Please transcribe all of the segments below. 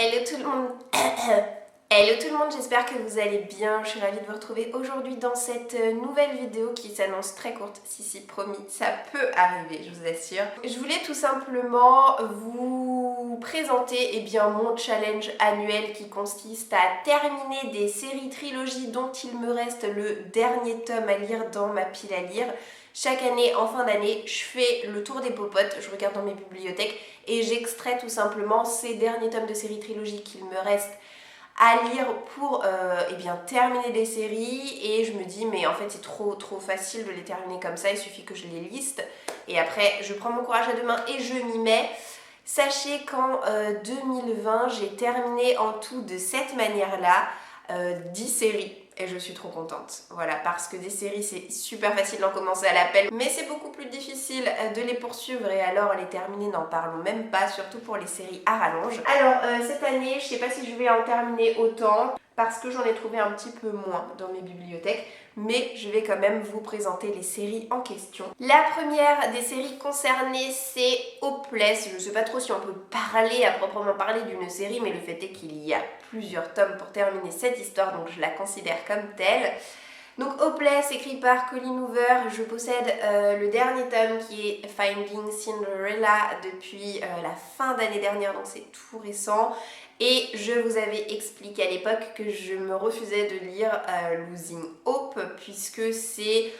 Hello tout le monde. Hello tout le monde, j'espère que vous allez bien. Je suis ravie de vous retrouver aujourd'hui dans cette nouvelle vidéo qui s'annonce très courte. Si, promis, ça peut arriver, je vous assure. Je voulais tout simplement vous présenter mon challenge annuel qui consiste à terminer des séries trilogies dont il me reste le dernier tome à lire dans ma pile à lire. Chaque année, en fin d'année, je fais le tour des popotes, je regarde dans mes bibliothèques et j'extrais tout simplement ces derniers tomes de séries trilogies qu'il me reste à lire pour terminer des séries. Et je me dis mais en fait c'est trop facile de les terminer comme ça, il suffit que je les liste et après je prends mon courage à deux mains et je m'y mets. Sachez qu'en 2020 j'ai terminé en tout de cette manière-là 10 séries. Et je suis trop contente, voilà, parce que des séries c'est super facile d'en commencer à l'appel, mais c'est beaucoup plus difficile de les poursuivre et alors les terminer, n'en parlons même pas, surtout pour les séries à rallonge. Alors cette année, je sais pas si je vais en terminer autant, parce que j'en ai trouvé un petit peu moins dans mes bibliothèques, mais je vais quand même vous présenter les séries en question. La première des séries concernées, c'est Hopeless. Je ne sais pas trop si on peut parler à proprement parler d'une série, mais le fait est qu'il y a plusieurs tomes pour terminer cette histoire, donc je la considère comme telle. Donc Hopeless, écrit par Colleen Hoover, je possède le dernier tome qui est Finding Cinderella depuis la fin d'année dernière, donc c'est tout récent. Et je vous avais expliqué à l'époque que je me refusais de lire Losing Hope, puisque c'est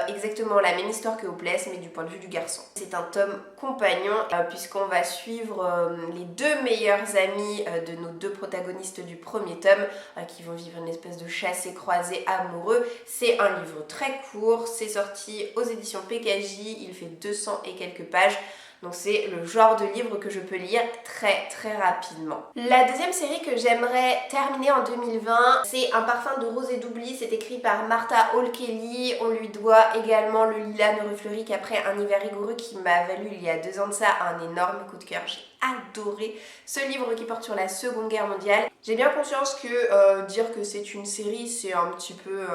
exactement la même histoire que Hopeless, mais du point de vue du garçon. C'est un tome compagnon, puisqu'on va suivre les deux meilleurs amis de nos deux protagonistes du premier tome, qui vont vivre une espèce de chassé-croisé amoureux. C'est un livre très court, c'est sorti aux éditions PKJ, il fait 200 et quelques pages. Donc c'est le genre de livre que je peux lire très rapidement. La deuxième série que j'aimerais terminer en 2020, c'est Un parfum de rose et d'oubli. C'est écrit par Martha Hall Kelly. On lui doit également Le lilas ne refleurit qu'après un hiver rigoureux, qui m'a valu il y a 2 ans de ça un énorme coup de cœur. J'ai adoré ce livre qui porte sur la Seconde Guerre mondiale. J'ai bien conscience que dire que c'est une série, c'est un petit peu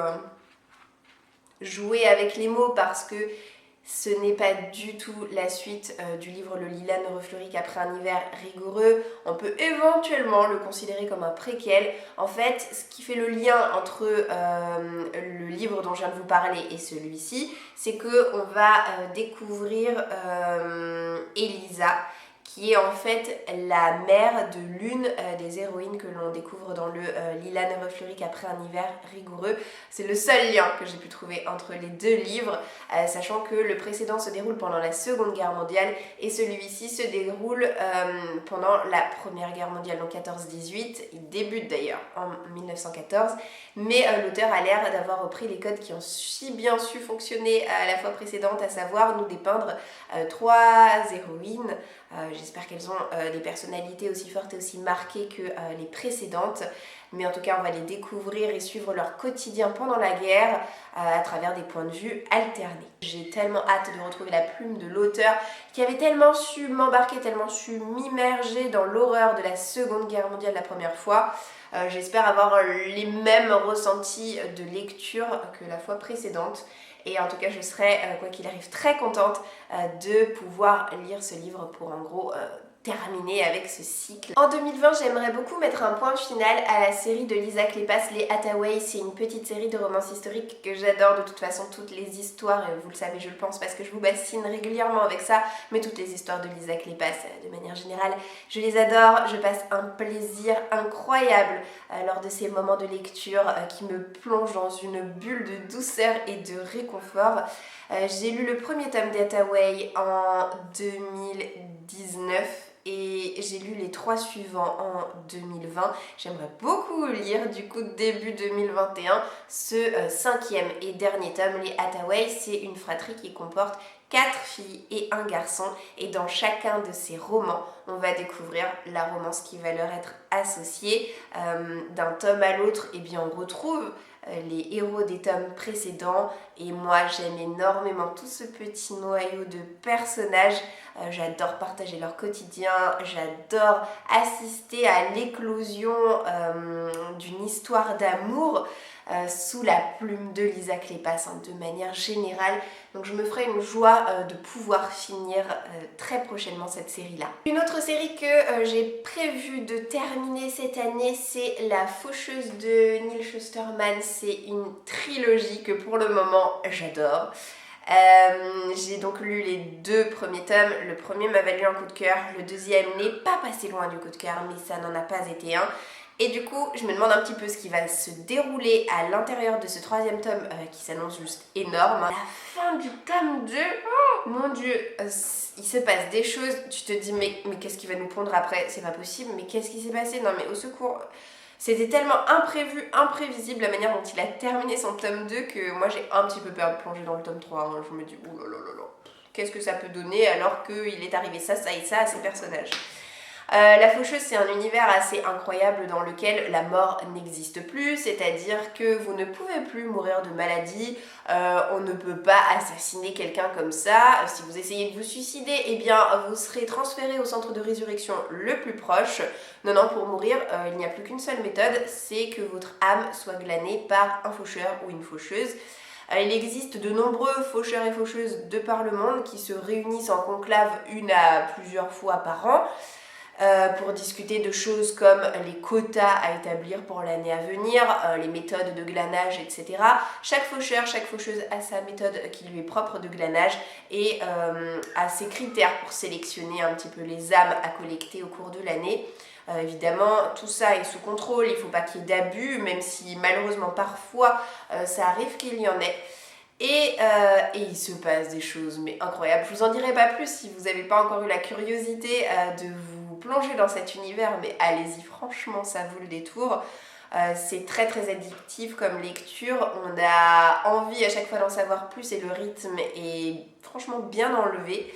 jouer avec les mots, parce que ce n'est pas du tout la suite du livre Le lilas ne refleurit qu'après un hiver rigoureux. On peut éventuellement le considérer comme un préquel. En fait, ce qui fait le lien entre le livre dont je viens de vous parler et celui-ci, c'est qu'on va découvrir Elisa, qui est en fait la mère de l'une des héroïnes que l'on découvre dans le Lilas ne refleurit qu'après un hiver rigoureux. C'est le seul lien que j'ai pu trouver entre les deux livres, sachant que le précédent se déroule pendant la Seconde Guerre mondiale et celui-ci se déroule pendant la Première Guerre mondiale, donc 14-18. Il débute d'ailleurs en 1914, mais l'auteur a l'air d'avoir repris les codes qui ont si bien su fonctionner à la fois précédente, à savoir nous dépeindre 3 héroïnes. J'espère qu'elles ont des personnalités aussi fortes et aussi marquées que les précédentes, mais en tout cas on va les découvrir et suivre leur quotidien pendant la guerre à travers des points de vue alternés. J'ai tellement hâte de retrouver la plume de l'auteur qui avait tellement su m'embarquer, tellement su m'immerger dans l'horreur de la Seconde Guerre mondiale la première fois. J'espère avoir les mêmes ressentis de lecture que la fois précédente. Et en tout cas, je serai, quoi qu'il arrive, très contente de pouvoir lire ce livre pour en gros terminer avec ce cycle. En 2020, j'aimerais beaucoup mettre un point final à la série de Lisa Kleypas, Les Hathaway. C'est une petite série de romance historique que j'adore. De toute façon, toutes les histoires, vous le savez, je le pense, parce que je vous bassine régulièrement avec ça, mais toutes les histoires de Lisa Kleypas, de manière générale, je les adore. Je passe un plaisir incroyable lors de ces moments de lecture qui me plongent dans une bulle de douceur et de réconfort. J'ai lu le premier tome des Hathaway en 2019 et j'ai lu les 3 suivants en 2020. J'aimerais beaucoup lire du coup début 2021 ce 5e et dernier tome. Les Hathaway, c'est une fratrie qui comporte 4 filles et un garçon, et dans chacun de ces romans on va découvrir la romance qui va leur être associée. D'un tome à l'autre, on retrouve les héros des tomes précédents et moi j'aime énormément tout ce petit noyau de personnages. J'adore partager leur quotidien, j'adore assister à l'éclosion d'une histoire d'amour sous la plume de Lisa Kleypas de manière générale. Donc je me ferai une joie de pouvoir finir très prochainement cette série-là. Une autre série que j'ai prévu de terminer cette année, c'est La Faucheuse de Neal Shusterman. C'est une trilogie que pour le moment j'adore. J'ai donc lu les 2 premiers tomes. Le premier m'a valu un coup de cœur, le deuxième n'est pas passé loin du coup de cœur, mais ça n'en a pas été un. Et du coup, je me demande un petit peu ce qui va se dérouler à l'intérieur de ce 3e tome qui s'annonce juste énorme. À la fin du tome 2, oh mon dieu, il se passe des choses, tu te dis mais qu'est-ce qui va nous pondre après? C'est pas possible, mais qu'est-ce qui s'est passé? Non mais au secours. C'était tellement imprévu, imprévisible la manière dont il a terminé son tome 2 que moi j'ai un petit peu peur de plonger dans le tome 3. Je me dis ouh là là là là, qu'est-ce que ça peut donner alors qu'il est arrivé ça, ça et ça à ces personnages. La Faucheuse, c'est un univers assez incroyable dans lequel la mort n'existe plus, c'est-à-dire que vous ne pouvez plus mourir de maladie, on ne peut pas assassiner quelqu'un comme ça. Si vous essayez de vous suicider, eh bien vous serez transféré au centre de résurrection le plus proche. Non, pour mourir, il n'y a plus qu'une seule méthode, c'est que votre âme soit glanée par un faucheur ou une faucheuse. Il existe de nombreux faucheurs et faucheuses de par le monde qui se réunissent en conclave une à plusieurs fois par an. Pour discuter de choses comme les quotas à établir pour l'année à venir, les méthodes de glanage, etc. Chaque faucheur, chaque faucheuse a sa méthode qui lui est propre de glanage et a ses critères pour sélectionner un petit peu les âmes à collecter au cours de l'année. Évidemment, tout ça est sous contrôle, il ne faut pas qu'il y ait d'abus, même si malheureusement parfois ça arrive qu'il y en ait. Et il se passe des choses mais incroyables. Je vous en dirai pas plus si vous n'avez pas encore eu la curiosité de vous plonger dans cet univers, mais allez-y, franchement ça vaut le détour. C'est très très addictif comme lecture, on a envie à chaque fois d'en savoir plus et le rythme est franchement bien enlevé.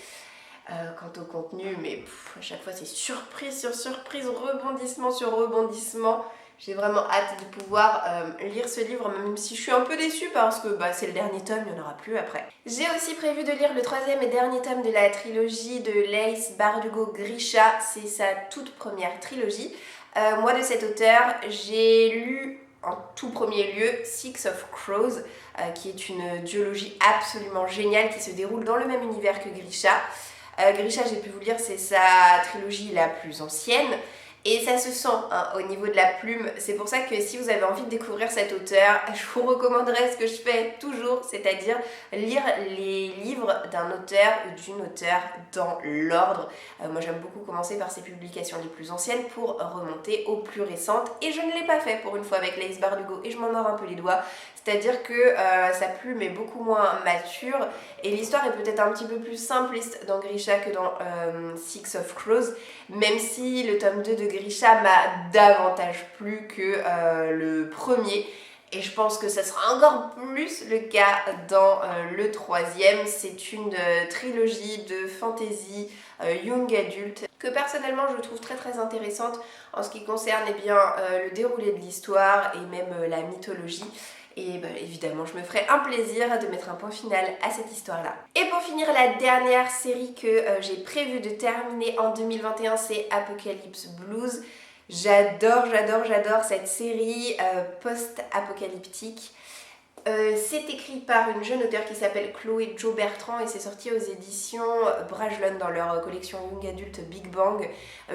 Quant au contenu, mais à chaque fois c'est surprise sur surprise, rebondissement sur rebondissement. J'ai vraiment hâte de pouvoir lire ce livre, même si je suis un peu déçue parce que c'est le dernier tome, il n'y en aura plus après. J'ai aussi prévu de lire le 3e et dernier tome de la trilogie de Laïs Bardugo-Grisha. C'est sa toute première trilogie. Moi, de cet auteur, j'ai lu en tout premier lieu Six of Crows, qui est une duologie absolument géniale qui se déroule dans le même univers que Grisha. Grisha, j'ai pu vous lire, c'est sa trilogie la plus ancienne. Et ça se sent au niveau de la plume. C'est pour ça que si vous avez envie de découvrir cet auteur, je vous recommanderais ce que je fais toujours, c'est-à-dire lire les livres d'un auteur ou d'une auteure dans l'ordre. Moi j'aime beaucoup commencer par ses publications les plus anciennes pour remonter aux plus récentes. Et je ne l'ai pas fait pour une fois avec Laïs Bardugo et je m'en mords un peu les doigts. C'est-à-dire que sa plume est beaucoup moins mature et l'histoire est peut-être un petit peu plus simpliste dans Grisha que dans Six of Crows, même si le tome 2 de Grisha m'a davantage plu que le premier. Et je pense que ça sera encore plus le cas dans le 3e. C'est une trilogie de fantasy young adulte que personnellement je trouve très très intéressante en ce qui concerne le déroulé de l'histoire et même la mythologie. Et évidemment, je me ferai un plaisir de mettre un point final à cette histoire-là. Et pour finir, la dernière série que j'ai prévu de terminer en 2021, c'est Apocalypse Blues. J'adore cette série post-apocalyptique. C'est écrit par une jeune auteure qui s'appelle Chloé Jo Bertrand et c'est sorti aux éditions Brajlon dans leur collection Young Adult Big Bang.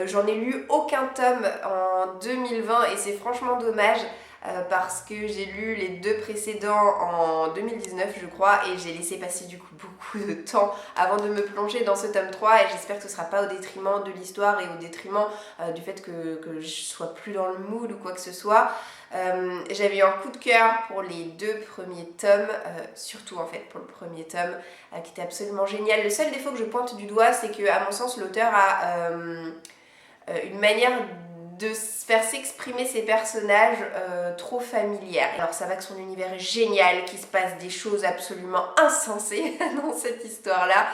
J'en ai lu aucun tome en 2020 et c'est franchement dommage. Parce que j'ai lu les 2 précédents en 2019 je crois et j'ai laissé passer du coup beaucoup de temps avant de me plonger dans ce tome 3 et j'espère que ce ne sera pas au détriment de l'histoire et au détriment du fait que je sois plus dans le mood ou quoi que ce soit. J'avais eu un coup de cœur pour les 2 premiers tomes, surtout en fait pour le premier tome qui était absolument génial. Le seul défaut que je pointe du doigt c'est que à mon sens l'auteur a une manière de faire s'exprimer ses personnages trop familières. Alors ça va que son univers est génial, qu'il se passe des choses absolument insensées dans cette histoire-là.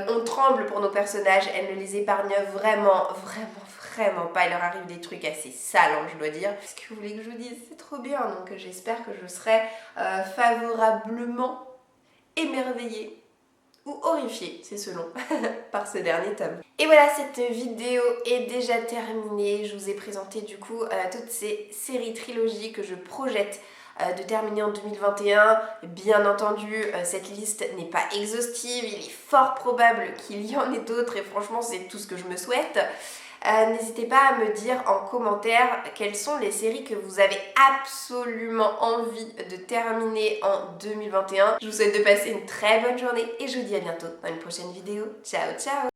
On tremble pour nos personnages, elle ne les épargne vraiment vraiment pas. Il leur arrive des trucs assez sales, hein, je dois dire. Qu'est-ce que vous voulez que je vous dise? C'est trop bien, donc j'espère que je serai favorablement émerveillée ou horrifiée, c'est selon, par ce dernier tome. Et voilà, cette vidéo est déjà terminée. Je vous ai présenté du coup toutes ces séries trilogies que je projette de terminer en 2021. Bien entendu, cette liste n'est pas exhaustive, il est fort probable qu'il y en ait d'autres et franchement c'est tout ce que je me souhaite. N'hésitez pas à me dire en commentaire quelles sont les séries que vous avez absolument envie de terminer en 2021. Je vous souhaite de passer une très bonne journée et je vous dis à bientôt dans une prochaine vidéo. Ciao ciao!